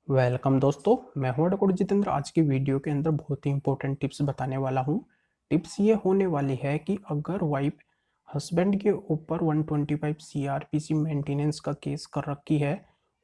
Welcome दोस्तों, मैं हूं डॉक्टर जितेंद्र। आज की वीडियो के अंदर बहुत ही इंपॉर्टेंट टिप्स बताने वाला हूं। टिप्स ये होने वाली है कि अगर वाइफ हस्बैंड के ऊपर 125 सीआरपीसी मेंटेनेंस का केस कर रखी है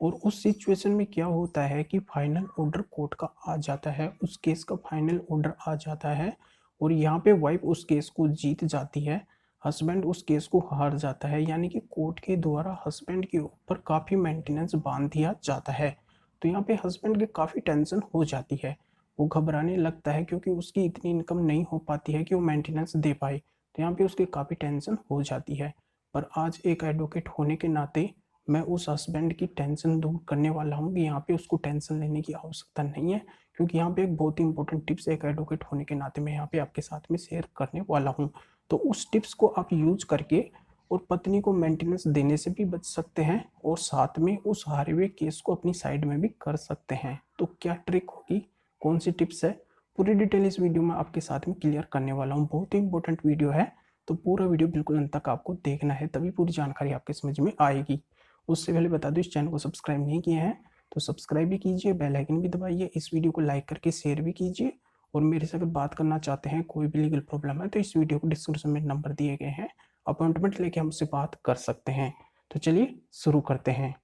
और उस सिचुएशन में क्या होता है कि फाइनल ऑर्डर कोर्ट का आ जाता है, उस केस का फाइनल ऑर्डर आ जाता है और यहाँ पे वाइफ उस केस को जीत जाती है, हस्बैंड उस केस को हार जाता है, यानी कि कोर्ट के द्वारा हस्बैंड के ऊपर काफ़ी मेंटेनेंस बांध दिया जाता है। तो यहाँ पे हस्बैंड की काफ़ी टेंशन हो जाती है, वो घबराने लगता है क्योंकि उसकी इतनी इनकम नहीं हो पाती है कि वो मेंटेनेंस दे पाए। तो यहाँ पे उसकी काफ़ी टेंशन हो जाती है। पर आज एक एडवोकेट होने के नाते मैं उस हस्बैंड की टेंशन दूर करने वाला हूँ कि यहाँ पे उसको टेंशन लेने की आवश्यकता नहीं है, क्योंकि यहाँ पे एक बहुत ही इंपॉर्टेंट टिप्स एक एडवोकेट होने के नाते मैं यहाँ पे आपके साथ में शेयर करने वाला हूँ। तो उस टिप्स को आप यूज करके और पत्नी को मेंटेनेंस देने से भी बच सकते हैं और साथ में उस हारे हुए केस को अपनी साइड में भी कर सकते हैं। तो क्या ट्रिक होगी, कौन सी टिप्स है, पूरी डिटेल इस वीडियो में आपके साथ में क्लियर करने वाला हूँ। बहुत ही इंपॉर्टेंट वीडियो है, तो पूरा वीडियो बिल्कुल अंत तक आपको देखना है, तभी पूरी जानकारी आपके समझ में आएगी। उससे पहले बता दो, इस चैनल को सब्सक्राइब नहीं किए हैं तो सब्सक्राइब भी कीजिए, बेल आइकन भी दबाइए, इस वीडियो को लाइक करके शेयर भी कीजिए। और मेरे से अगर बात करना चाहते हैं, कोई भी लीगल प्रॉब्लम है, तो इस वीडियो को डिस्क्रिप्शन में नंबर दिए गए हैं, अपॉइंटमेंट लेके हमसे बात कर सकते हैं। तो चलिए शुरू करते हैं।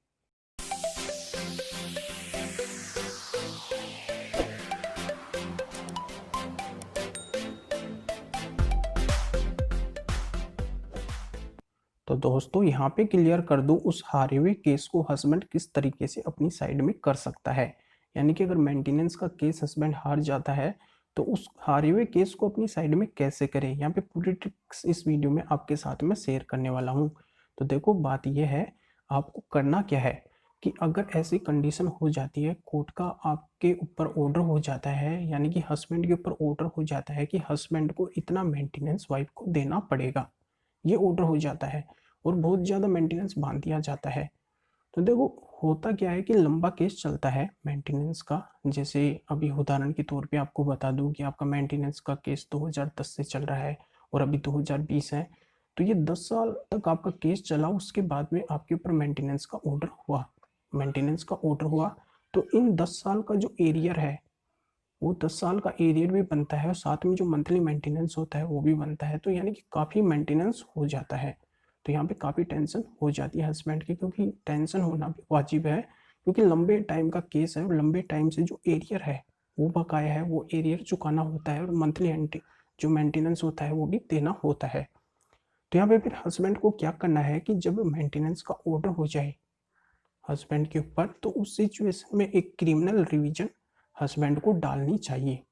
तो दोस्तों यहाँ पे क्लियर कर दूं, उस हारे हुए केस को हस्बैंड किस तरीके से अपनी साइड में कर सकता है। यानी कि अगर मेंटेनेंस का केस हस्बैंड हार जाता है तो उस हारे हुए केस को अपनी साइड में कैसे करें, यहाँ पे पूरी ट्रिक्स इस वीडियो में आपके साथ में शेयर करने वाला हूँ। तो देखो, बात यह है, आपको करना क्या है कि अगर ऐसी कंडीशन हो जाती है, कोर्ट का आपके ऊपर ऑर्डर हो जाता है, यानी कि हस्बैंड के ऊपर ऑर्डर हो जाता है कि हस्बैंड को इतना मेंटेनेंस वाइफ को देना पड़ेगा, ये ऑर्डर हो जाता है और बहुत ज़्यादा मेंटेनेंस बांध दिया जाता है। तो देखो, होता क्या है कि लंबा केस चलता है मेंटेनेंस का। जैसे अभी उदाहरण के तौर पे आपको बता दूं कि आपका मेंटेनेंस का केस 2010 से चल रहा है और अभी 2020 है, तो ये 10 साल तक आपका केस चला। उसके बाद में आपके ऊपर मेंटेनेंस का ऑर्डर हुआ, मेंटेनेंस का ऑर्डर हुआ, तो इन 10 साल का जो एरियर है वो 10 साल का एरियर भी बनता है और साथ में जो मंथली मेंटेनेंस होता है वो भी बनता है। तो यानी कि काफ़ी मेंटेनेंस हो जाता है। तो यहाँ पे काफ़ी टेंशन हो जाती है हस्बैंड की, क्योंकि टेंशन होना भी वाजिब है, क्योंकि लंबे टाइम का केस है और लंबे टाइम से जो एरियर है वो बकाया है, वो एरियर चुकाना होता है और मंथली जो मेंटेनेंस होता है वो भी देना होता है। तो यहाँ पे फिर हस्बैंड को क्या करना है कि जब मेंटेनेंस का ऑर्डर हो जाए हस्बैंड के ऊपर, तो उस सिचुएशन में एक क्रिमिनल रिवीजन हस्बैंड को डालनी चाहिए।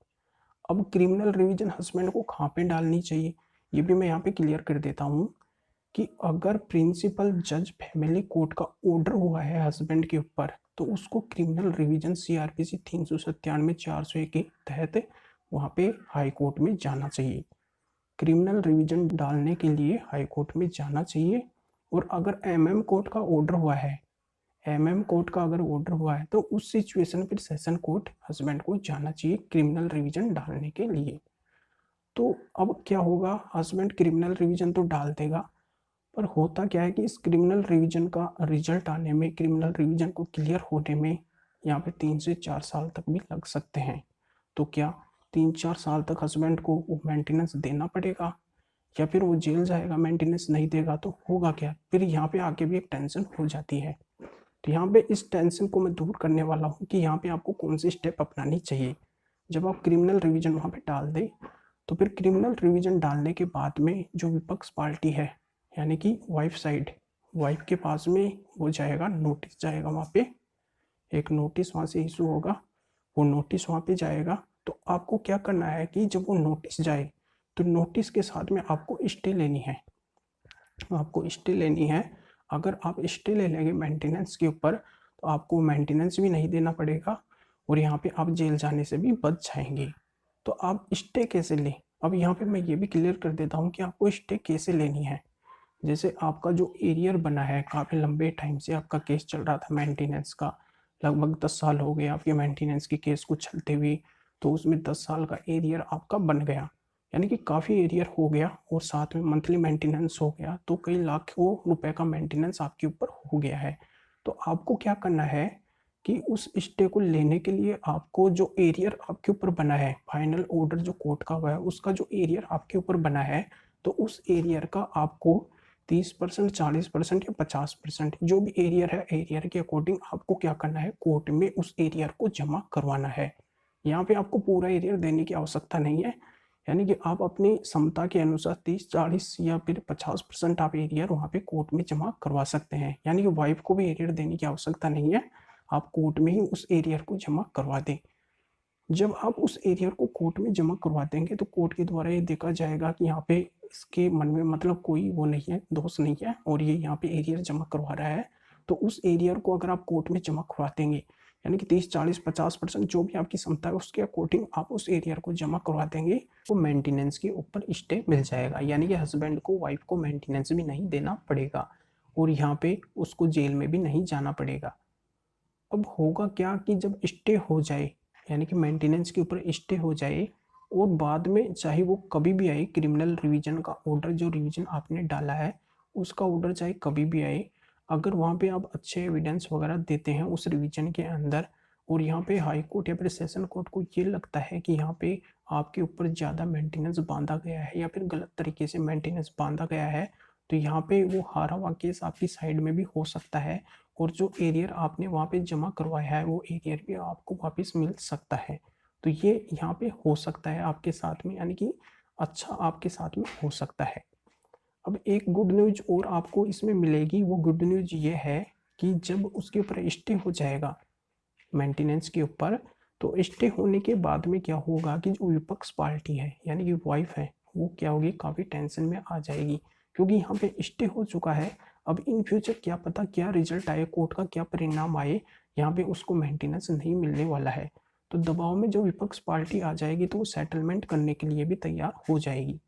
अब क्रिमिनल रिवीजन हस्बैंड को कहाँ पे डालनी चाहिए, ये भी मैं यहाँ पे क्लियर कर देता हूँ कि अगर प्रिंसिपल जज फैमिली कोर्ट का ऑर्डर हुआ है हस्बैंड के ऊपर, तो उसको क्रिमिनल रिवीजन सीआरपीसी 397 401 के तहत वहाँ पे हाई कोर्ट में जाना चाहिए। क्रिमिनल रिवीजन डालने के लिए हाई कोर्ट में जाना चाहिए। और अगर एमएम कोर्ट का ऑर्डर हुआ है, एमएम कोर्ट का अगर ऑर्डर हुआ है, तो उस सिचुएशन फिर सेशन कोर्ट हस्बैंड को जाना चाहिए क्रिमिनल रिवीजन डालने के लिए। तो अब क्या होगा, हस्बैंड क्रिमिनल रिवीजन तो डाल देगा, पर होता क्या है कि इस क्रिमिनल रिवीजन का रिजल्ट आने में, क्रिमिनल रिवीजन को क्लियर होने में यहाँ पे 3 से 4 साल तक भी लग सकते हैं। तो क्या 3-4 साल तक हस्बैंड को वो मेंटेनेंस देना पड़ेगा या फिर वो जेल जाएगा मेंटेनेंस नहीं देगा, तो होगा क्या, फिर यहाँ पे आके भी एक टेंशन हो जाती है। तो यहाँ पे इस टेंशन को मैं दूर करने वाला हूँ कि यहाँ पे आपको कौन सी स्टेप अपनानी चाहिए। जब आप क्रिमिनल रिवीजन वहाँ पे डाल दें, तो फिर क्रिमिनल रिवीजन डालने के बाद में जो विपक्ष पार्टी है, यानी कि वाइफ साइड, वाइफ के पास में वो जाएगा, नोटिस जाएगा वहाँ पे, एक नोटिस वहाँ से इशू होगा, वो नोटिस वहाँ पे जाएगा। तो आपको क्या करना है कि जब वो नोटिस जाए, तो नोटिस के साथ में आपको स्टे लेनी है, आपको स्टे लेनी है। अगर आप स्टे ले लेंगे मेंटेनेंस के ऊपर, तो आपको मेंटेनेंस भी नहीं देना पड़ेगा और यहाँ पे आप जेल जाने से भी बच जाएंगे। तो आप स्टे कैसे लें, अब यहाँ पे मैं ये भी क्लियर कर देता हूँ कि आपको स्टे कैसे लेनी है। जैसे आपका जो एरियर बना है, काफ़ी लंबे टाइम से आपका केस चल रहा था मेंटेनेंस का, लगभग 10 साल हो गए आपके मेंटेनेंस के केस को चलते हुए, तो उसमें 10 साल का एरियर आपका बन गया, यानी कि काफ़ी एरियर हो गया और साथ में मंथली मेंटेनेंस हो गया, तो कई लाखों रुपए का मेंटेनेंस आपके ऊपर हो गया है। तो आपको क्या करना है कि उस स्टे को लेने के लिए आपको जो एरियर आपके ऊपर बना है, फाइनल ऑर्डर जो कोर्ट का हुआ है उसका जो एरियर आपके ऊपर बना है, तो उस एरियर का आपको 30%, 40% या 50% जो भी एरियर है, एरियर के अकॉर्डिंग आपको क्या करना है, कोर्ट में उस एरियर को जमा करवाना है। यहाँ पे आपको पूरा एरियर देने की आवश्यकता नहीं है, यानी कि आप अपनी क्षमता के अनुसार 30, 40 या फिर 50% आप एरियर वहाँ पे कोर्ट में जमा करवा सकते हैं। यानी कि वाइफ को भी एरियर देने की आवश्यकता नहीं है, आप कोर्ट में ही उस एरियर को जमा करवा दें। जब आप उस एरियर को कोर्ट में जमा करवा देंगे तो कोर्ट के द्वारा ये देखा जाएगा कि यहाँ पे इसके मन में मतलब कोई वो नहीं है, दोष नहीं है, और ये यहाँ पे एरियर जमा करवा रहा है। तो उस एरियर को अगर आप कोर्ट में जमा करवा देंगे, यानी कि 30, 40, 50% जो भी आपकी क्षमता है उसके अकॉर्डिंग आप उस एरियर को जमा करवा देंगे, तो मेंटेनेंस के ऊपर स्टे मिल जाएगा। यानी कि हस्बैंड को, वाइफ को मेंटेनेंस भी नहीं देना पड़ेगा और यहाँ पे उसको जेल में भी नहीं जाना पड़ेगा। अब होगा क्या कि जब स्टे हो जाए, यानी कि मेंटेनेंस के ऊपर स्टे हो जाए और बाद में चाहे वो कभी भी आए, क्रिमिनल रिवीजन का ऑर्डर, जो रिवीजन आपने डाला है उसका ऑर्डर चाहे कभी भी आए, अगर वहाँ पे आप अच्छे एविडेंस वगैरह देते हैं उस रिवीजन के अंदर, और यहाँ पे हाई कोर्ट या फिर सेशन कोर्ट को ये लगता है कि यहाँ पे आपके ऊपर ज़्यादा मेंटेनेंस बांधा गया है या फिर गलत तरीके से मेंटेनेंस बांधा गया है, तो यहाँ पे वो हारा हुआ केस आपकी साइड में भी हो सकता है और जो एरियर आपने वहाँ पे जमा करवाया है वो एरियर भी आपको वापस मिल सकता है। तो ये यहाँ पे हो सकता है आपके साथ में, यानी कि अच्छा आपके साथ में हो सकता है। अब एक गुड न्यूज और आपको इसमें मिलेगी, वो गुड न्यूज ये है कि जब उसके ऊपर स्टे हो जाएगा मेंटेनेंस के ऊपर, तो स्टे होने के बाद में क्या होगा कि जो विपक्ष पार्टी है यानी कि वाइफ है, वो क्या होगी, काफ़ी टेंशन में आ जाएगी, क्योंकि यहाँ पे स्टे हो चुका है। अब इन फ्यूचर क्या पता क्या रिजल्ट आए, कोर्ट का क्या परिणाम आए, यहाँ पे उसको मेंटेनेंस नहीं मिलने वाला है। तो दबाव में जो विपक्ष पार्टी आ जाएगी तो वो सेटलमेंट करने के लिए भी तैयार हो जाएगी।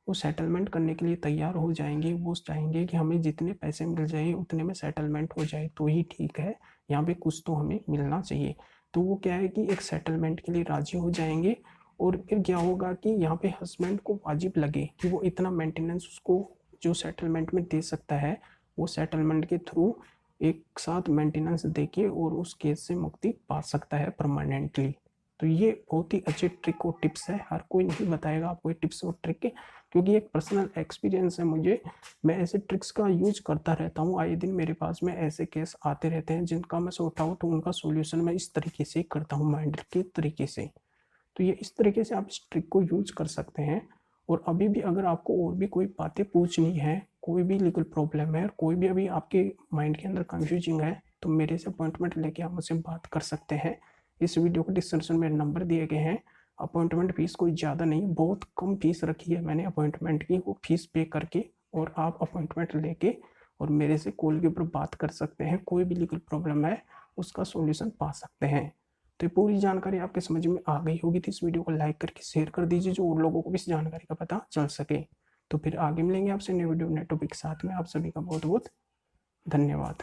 वो सेटलमेंट करने के लिए तैयार हो जाएंगे, वो चाहेंगे कि हमें जितने पैसे मिल जाए उतने में सेटलमेंट हो जाए तो ही ठीक है, यहाँ पे कुछ तो हमें मिलना चाहिए। तो वो क्या है कि एक सेटलमेंट के लिए राजी हो जाएंगे, और फिर क्या होगा कि यहाँ पे हस्बैंड को वाजिब लगे कि वो इतना मेंटेनेंस उसको जो सेटलमेंट में दे सकता है, वो सेटलमेंट के थ्रू एक साथ मेंटेनेंस देके और उस केस से मुक्ति पा सकता है परमानेंटली। तो ये बहुत ही अच्छे ट्रिक और टिप्स है, हर कोई नहीं बताएगा आपको ये टिप्स और ट्रिक, क्योंकि एक पर्सनल एक्सपीरियंस है मुझे, मैं ऐसे ट्रिक्स का यूज करता रहता हूँ। आए दिन मेरे पास में ऐसे केस आते रहते हैं जिनका मैं सॉर्ट आउट, उनका सॉल्यूशन मैं इस तरीके से करता हूँ, माइंड के तरीके से। तो ये इस तरीके से आप इस ट्रिक को यूज कर सकते हैं। और अभी भी अगर आपको और भी कोई बातें पूछनी है, कोई भी लीगल प्रॉब्लम है, कोई भी अभी आपके माइंड के अंदर कंफ्यूजिंग है, तो मेरे से अपॉइंटमेंट लेके आप मुझसे बात कर सकते हैं। इस वीडियो के डिस्क्रिप्शन में नंबर दिए गए हैं। अपॉइंटमेंट फीस कोई ज़्यादा नहीं, बहुत कम फीस रखी है मैंने अपॉइंटमेंट की, वो फीस पे करके और आप अपॉइंटमेंट लेके और मेरे से कॉल के ऊपर बात कर सकते हैं। कोई भी लीगल प्रॉब्लम है उसका सॉल्यूशन पा सकते हैं। तो ये पूरी जानकारी आपके समझ में आ गई होगी, तो इस वीडियो को लाइक करके शेयर कर दीजिए जो और लोगों को भी इस जानकारी का पता चल सके। तो फिर आगे मिलेंगे आपसे नए वीडियो नए टॉपिक के साथ में। आप सभी का बहुत बहुत धन्यवाद।